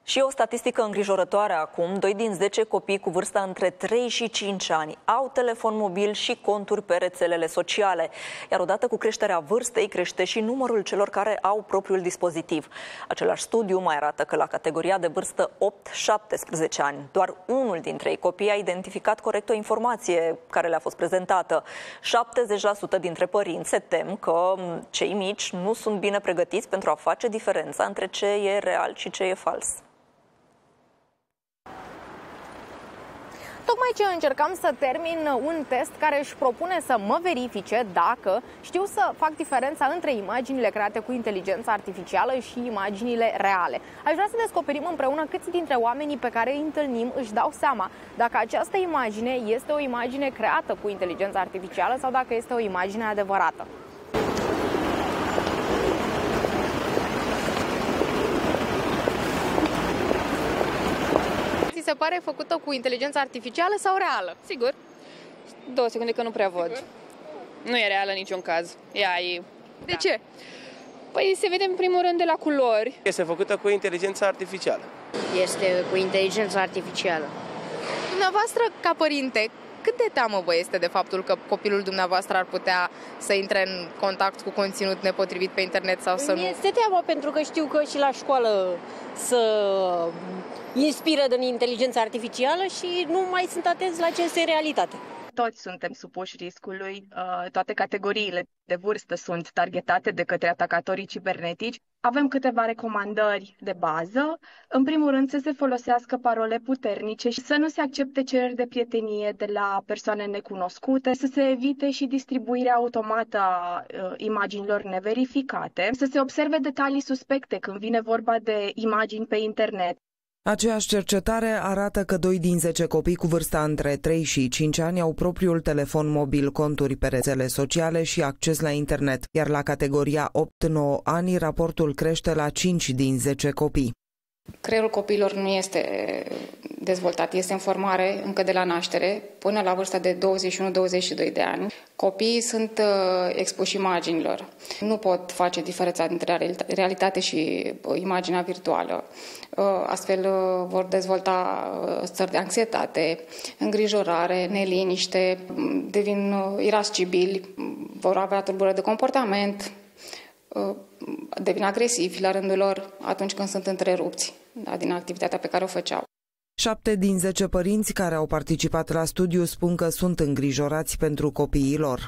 Și o statistică îngrijorătoare acum, 2 din 10 copii cu vârsta între 3 și 5 ani au telefon mobil și conturi pe rețelele sociale. Iar odată cu creșterea vârstei, crește și numărul celor care au propriul dispozitiv. Același studiu mai arată că la categoria de vârstă 8-17 ani, doar unul dintre ei copii a identificat corect o informație care le-a fost prezentată. 70% dintre părinți se tem că cei mici nu sunt bine pregătiți pentru a face diferența între ce e real și ce e fals. Tocmai ce încercam să termin un test care își propune să mă verifice dacă știu să fac diferența între imaginile create cu inteligența artificială și imaginile reale. Aș vrea să descoperim împreună câți dintre oamenii pe care îi întâlnim își dau seama dacă această imagine este o imagine creată cu inteligența artificială sau dacă este o imagine adevărată. Se pare făcută cu inteligența artificială sau reală? Sigur. 2 secunde că nu prea văd. Sigur? Nu e reală în niciun caz. De ce? Păi se vede în primul rând de la culori. Este făcută cu inteligența artificială. Este cu inteligența artificială. Dumneavoastră, ca părinte, cât de teamă vă este de faptul că copilul dumneavoastră ar putea să intre în contact cu conținut nepotrivit pe internet sau să nu? Este teamă pentru că știu că și la școală să inspiră din inteligența artificială și nu mai sunt atenți la ce este realitate. Toți suntem supuși riscului, toate categoriile de vârstă sunt targetate de către atacatorii cibernetici. Avem câteva recomandări de bază. În primul rând să se folosească parole puternice și să nu se accepte cereri de prietenie de la persoane necunoscute, să se evite și distribuirea automată a imaginilor neverificate, să se observe detalii suspecte când vine vorba de imagini pe internet. Aceeași cercetare arată că 2 din 10 copii cu vârsta între 3 și 5 ani au propriul telefon mobil, conturi pe rețele sociale și acces la internet, iar la categoria 8-9 ani raportul crește la 5 din 10 copii. Creierul copiilor nu este dezvoltat, este în formare încă de la naștere, până la vârsta de 21-22 de ani. Copiii sunt expuși imaginilor. Nu pot face diferența dintre realitate și imaginea virtuală. Astfel vor dezvolta stări de anxietate, îngrijorare, neliniște, devin irascibili, vor avea tulburări de comportament, devin agresivi la rândul lor atunci când sunt întrerupți din activitatea pe care o făceau. 7 din 10 părinți care au participat la studiu spun că sunt îngrijorați pentru copiii lor.